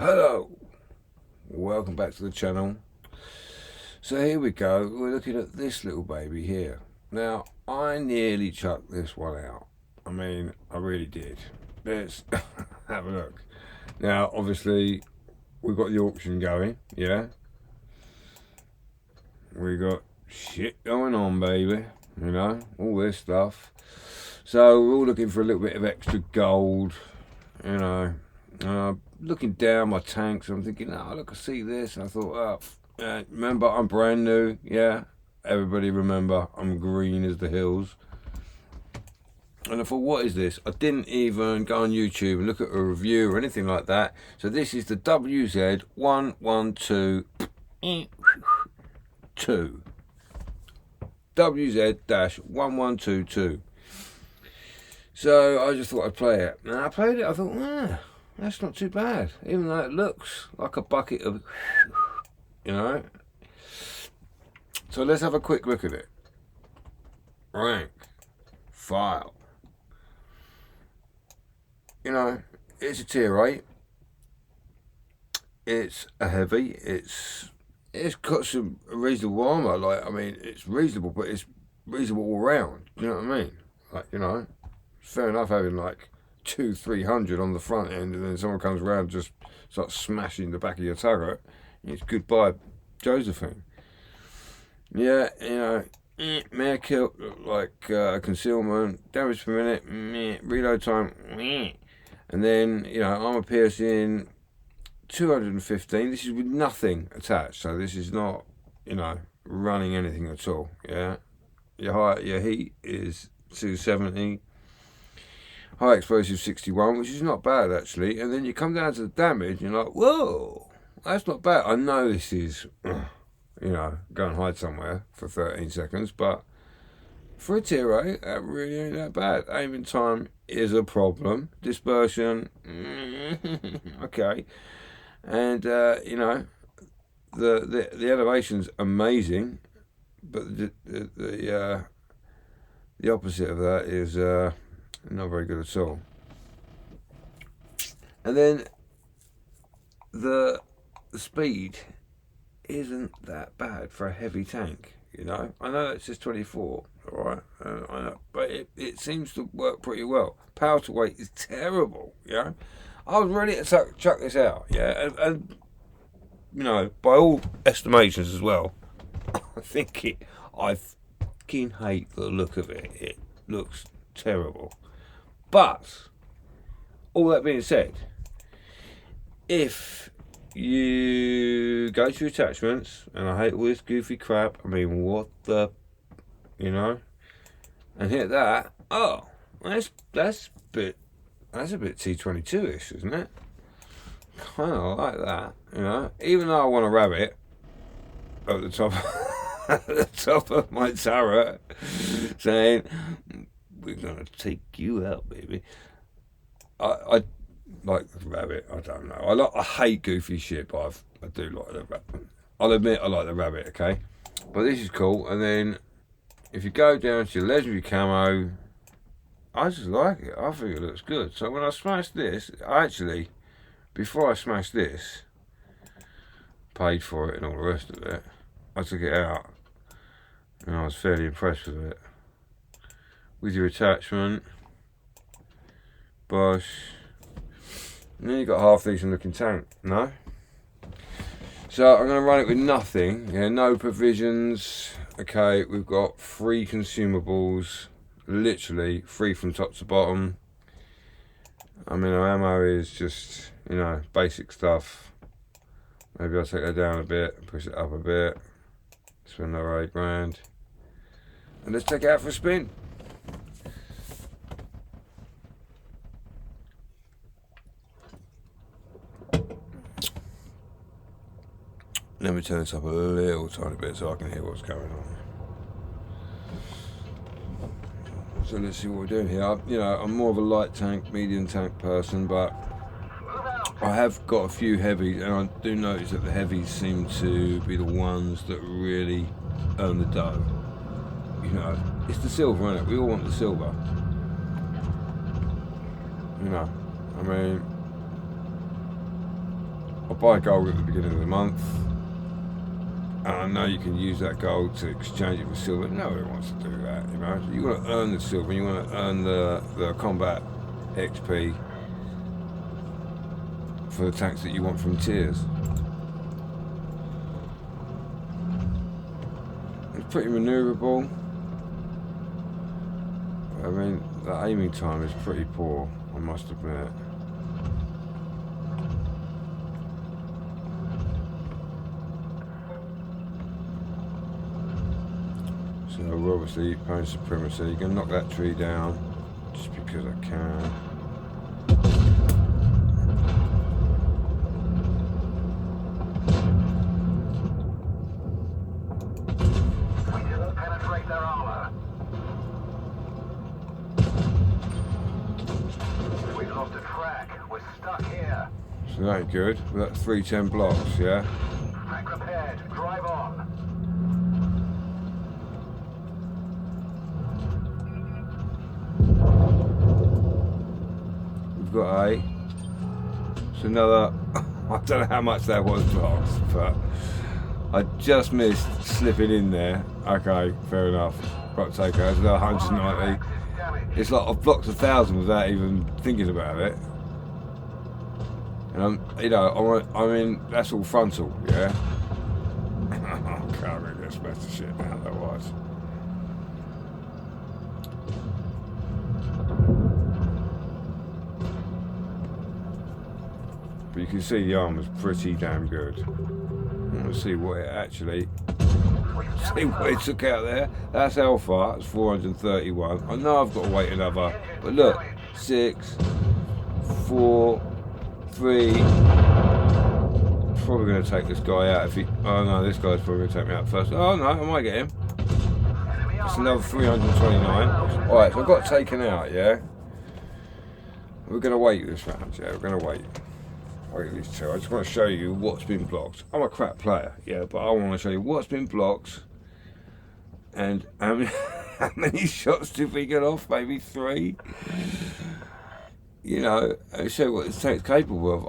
Hello, welcome back to the channel. So here we go, we're looking at this little baby here. Now, I nearly chucked this one out. I mean, I really did. Let's have a look. Now, obviously, we've got the auction going, yeah? We got shit going on, baby. You know, all this stuff. So we're all looking for a little bit of extra gold, you know. Looking down my tanks, I'm thinking, oh, look, I see this. And I thought, oh, remember, I'm brand new. Yeah, everybody remember, I'm green as the hills. And I thought, what is this? I didn't even go on YouTube and look at a review or anything like that. So this is the WZ-112-2. WZ-112-2. So I just thought I'd play it. And I played it, I thought, that's not too bad. Even though it looks like a bucket of, you know. So let's have a quick look at it. Rank. File. You know, it's a tier 8. It's a heavy. It's got some reasonable armor. Like, I mean, it's reasonable, but it's reasonable all round. You know what I mean? Like, you know, fair enough having like 200-300 on the front end, and then someone comes around and just starts smashing the back of your turret. It's goodbye, Josephine. Yeah, you know, mere kill, like concealment, damage per minute, reload time, and then, you know, armor piercing 215. This is with nothing attached, so this is not, you know, running anything at all. Yeah, your heat is 270. High explosive 61, which is not bad actually. And then you come down to the damage, and you're like, whoa, that's not bad. I know this is, you know, go and hide somewhere for 13 seconds, but for a tier 8, that really ain't that bad. Aiming time is a problem. Dispersion, okay. And you know, the elevation's amazing, but the opposite of that is not very good at all. And then the speed isn't that bad for a heavy tank, you know. I know it says 24, alright, I know, but it seems to work pretty well. Power to weight is terrible, you know. I was ready to chuck this out, yeah, and you know, by all estimations as well, I fucking hate the look of it. It looks terrible. But, all that being said, if you go to attachments, and I hate all this goofy crap, I mean, what the, you know, and hit that, oh, that's a bit T22-ish, isn't it? Kind of like that, you know, even though I want a rabbit at the top, at the top of my turret, saying, we're gonna take you out, baby. I like the rabbit. I don't know. I hate goofy shit, but I do like the rabbit. I'll admit I like the rabbit. Okay, but this is cool. And then if you go down to your legendary camo, I just like it. I think it looks good. So when I smashed this, before I smashed this, paid for it and all the rest of it, I took it out, and I was fairly impressed with it. With your attachment, Bosch, and then you got a half decent looking tank, no? So I'm going to run it with nothing, yeah, no provisions. Okay, we've got 3 consumables, literally 3 from top to bottom. I mean, our ammo is just, you know, basic stuff. Maybe I'll take that down a bit, push it up a bit, spend another 8 grand, and let's take it out for a spin. Let me turn this up a little tiny bit so I can hear what's going on. So let's see what we're doing here. You know, I'm more of a light tank, medium tank person, but I have got a few heavies, and I do notice that the heavies seem to be the ones that really earn the dough. You know, it's the silver, isn't it? We all want the silver. You know, I mean, I buy gold at the beginning of the month, and I know you can use that gold to exchange it for silver. Nobody wants to do that, you know. So you want to earn the silver, you want to earn the combat XP for the tanks that you want from tiers. It's pretty manoeuvrable. I mean, the aiming time is pretty poor, I must admit. So we're obviously playing supremacy. You can knock that tree down just because I can. We didn't penetrate their armor. We lost a track. We're stuck here. So that ain't good. We're at 310 blocks, yeah? Tank repaired. Drive on. We've got A. It's another, I don't know how much that was blocks, but I just missed slipping in there. Okay, fair enough. Got to take her. It's another 190. It's like I've blocked 1,000 without even thinking about it. And I mean, that's all frontal, yeah? Okay, I'm going to get smashed to shit now, otherwise. But you can see the armor's pretty damn good. I want to see what it actually... See what it took out there. That's Alpha, it's 431. I know I've got to wait another, but look, 6, 4, 3. Probably going to take this guy out if he... Oh no, this guy's probably going to take me out first. Oh no, I might get him. That's another 329. Alright, so I got taken out, yeah? We're going to wait this round, yeah? We're going to wait. Wait these two. I just want to show you what's been blocked. I'm a crap player, yeah, but I want to show you what's been blocked and how many shots did we get off? Maybe 3. You know, and show you what this tank's capable of.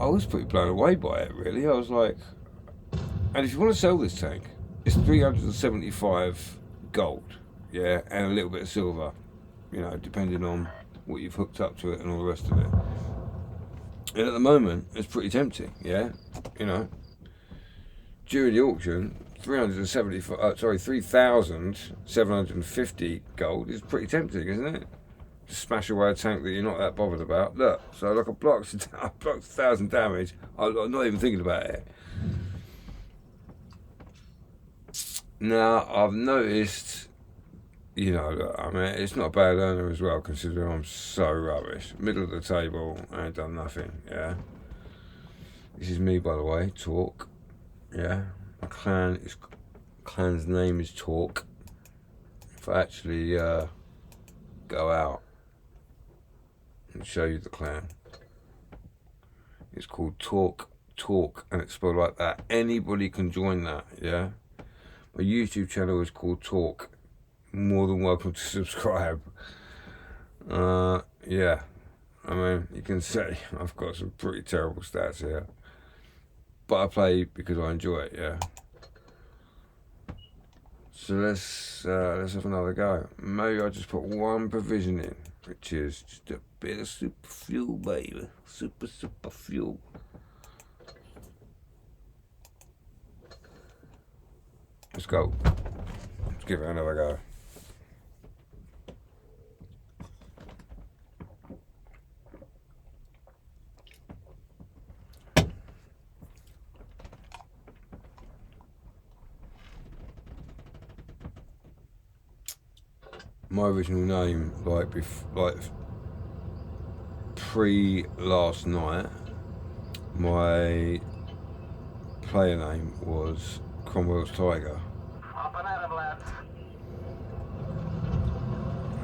I was pretty blown away by it, really. I was like, and if you want to sell this tank, it's 375 gold, yeah, and a little bit of silver, you know, depending on what you've hooked up to it and all the rest of it. And at the moment, it's pretty tempting, yeah, you know. During the auction, 3,750 gold is pretty tempting, isn't it? To smash away a tank that you're not that bothered about. Look, so like I blocked 1,000 damage. I'm not even thinking about it. Now I've noticed, you know, look, I mean, it's not a bad earner as well, considering I'm so rubbish. Middle of the table, I ain't done nothing. Yeah. This is me, by the way, Talk. Yeah. My clan's name is Talk. If I actually go out and show you the clan, it's called Talk, and it's spelled like that. Anybody can join that, yeah? My YouTube channel is called Talk. More than welcome to subscribe. Yeah, I mean, you can see I've got some pretty terrible stats here, but I play because I enjoy it, yeah? So let's have another go. Maybe I'll just put one provision in, which is just a bit of super fuel, baby. Super fuel. Let's go. Let's give it another go. My original name, like pre last night, my player name was Cromwell's Tiger. Up and at 'em, lads.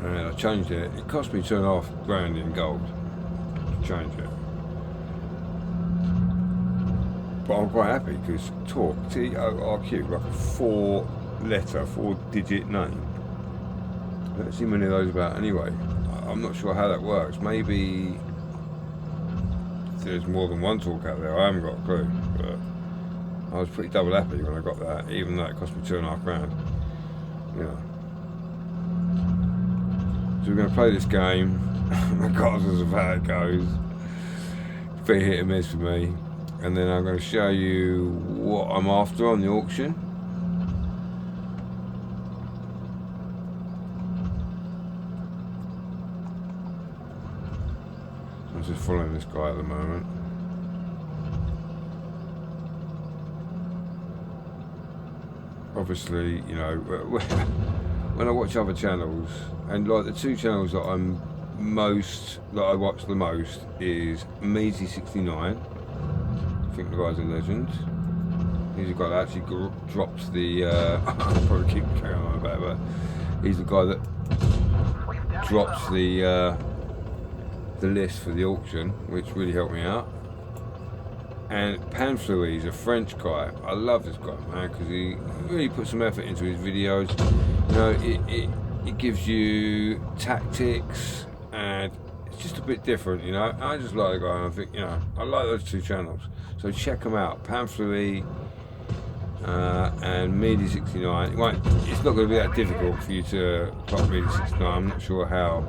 And I changed it. It cost me $2.5 grand in gold to change it. But I'm quite happy because Talk, T-O-R-Q, like a 4-digit name. I don't see many of those about anyway. I'm not sure how that works. Maybe there's more than one talk out there. I haven't got a clue, but I was pretty double happy when I got that, even though it cost me £2.5 grand. You know. So we're going to play this game, regardless of how it goes. Pretty hit and miss for me, and then I'm going to show you what I'm after on the auction. I'm just following this guy at the moment. Obviously, you know, when I watch other channels, and like the two channels that I watch the most is WZ-112-2. I think the guy's a legend. He's the guy that actually drops the. I'll probably keep carrying on about it, but he's the guy that drops the list for the auction, which really helped me out. And Panfluy is a French guy. I love this guy, man, because he really puts some effort into his videos. You know, it gives you tactics, and it's just a bit different, you know. I just like the guy, and I think, you know, I like those two channels. So check them out, Panfluy and WZ-112-2. It's not going to be that difficult for you to clock WZ-112-2. I'm not sure how.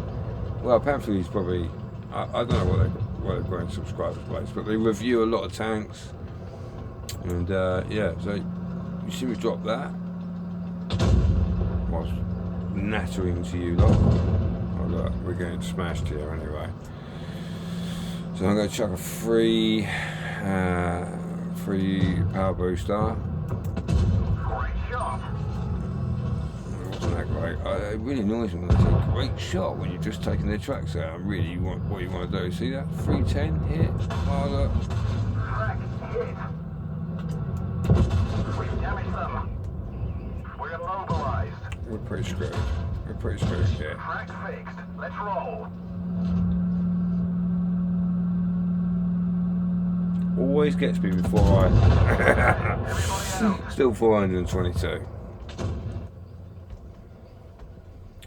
Well, Panfluy is probably. I don't know what they've got in subscribers place, but they review a lot of tanks, and yeah. So you see me drop that whilst nattering to you lot. Oh look, we're getting smashed here anyway. So I'm going to chuck a free power booster. That great. It really annoys me when they say great shot when you're just taking their tracks out and really what you want to do. See that? 310 hit. Oh look. We've damaged them. We're immobilized. We're pretty screwed. We're pretty screwed here. Track fixed. Let's roll. Always gets me before I. Still 422.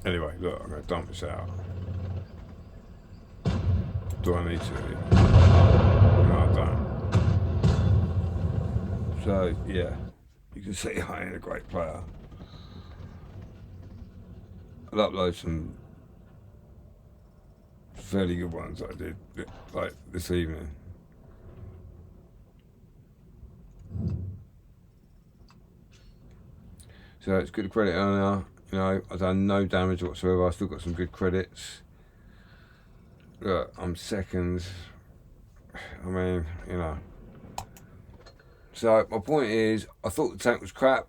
Anyway, look, I'm going to dump this out. Do I need to? No, I don't. So, yeah, you can see I ain't a great player. I'll upload some fairly good ones I did, like this evening. So it's good credit earner. You know, I've done no damage whatsoever. I've still got some good credits. Look, I'm second. I mean, you know. So my point is, I thought the tank was crap.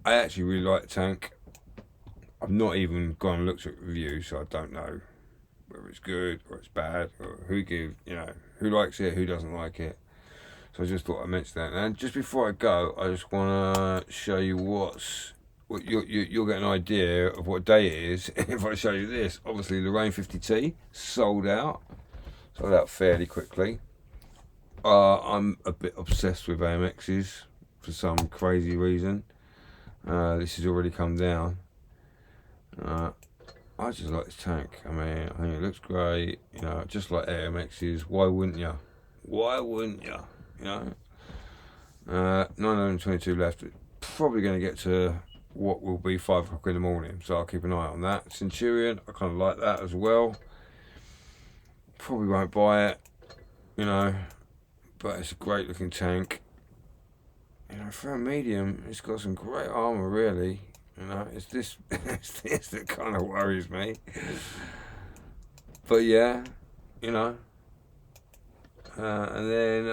I actually really like the tank. I've not even gone and looked at reviews, so I don't know whether it's good or it's bad, or who likes it, who doesn't like it. So I just thought I'd mention that. And just before I go, I just want to show you you'll get an idea of what day it is if I show you this. Obviously, Lorraine 50T sold out fairly quickly. I'm a bit obsessed with AMXs for some crazy reason. This has already come down. I just like this tank. I mean, I think it looks great. You know, just like AMXs. Why wouldn't you? Why wouldn't you? You know. 922 left. Probably going to get to what will be 5 o'clock in the morning, so I'll keep an eye on that. Centurion, I kind of like that as well. Probably won't buy it, you know, but it's a great looking tank. You know, for a medium, it's got some great armour, really. You know, it's this that kind of worries me. But yeah, you know, and then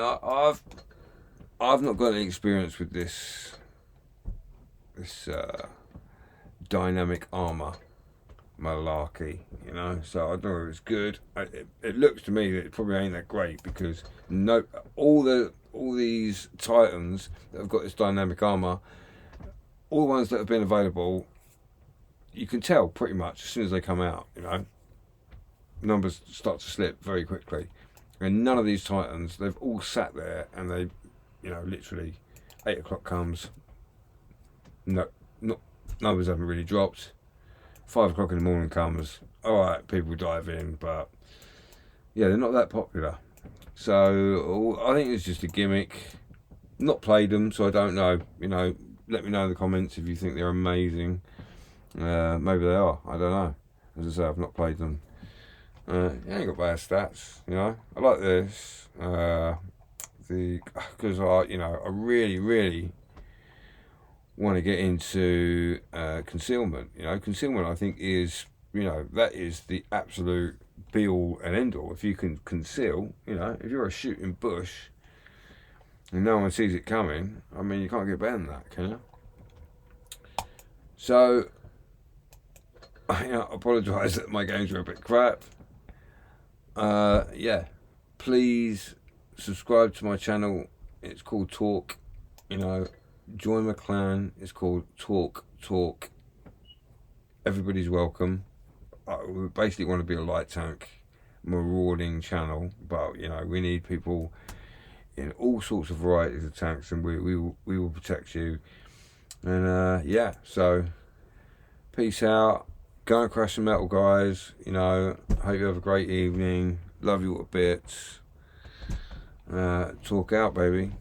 I've not got any experience with this dynamic armour malarkey, you know, so I don't know if it's good. It looks to me that it probably ain't that great, because all these Titans that have got this dynamic armour, all the ones that have been available, you can tell pretty much as soon as they come out, you know, numbers start to slip very quickly. And none of these Titans, they've all sat there and they, you know, literally 8 o'clock comes, numbers haven't really dropped. 5 o'clock in the morning comes, alright, people dive in, but yeah, they're not that popular. So I think it's just a gimmick. Not played them, so I don't know. You know, let me know in the comments if you think they're amazing. Maybe they are. I don't know. As I say, I've not played them. You ain't got bad stats. You know, I like this. Because I really want to get into concealment. You know, concealment I think is, that is the absolute be all and end all. If you can conceal, if you're a shooting bush and no one sees it coming, I mean, you can't get better than that, can you? So, I apologise that my games are a bit crap. Yeah, please subscribe to my channel. It's called Talk. Join my clan. It's called Talk. Everybody's welcome. We basically want to be a light tank, marauding channel, but we need people in all sorts of varieties of tanks, and we will protect you. And yeah, so peace out. Go and crash some metal, guys. Hope you have a great evening. Love you all bits. Talk out, baby.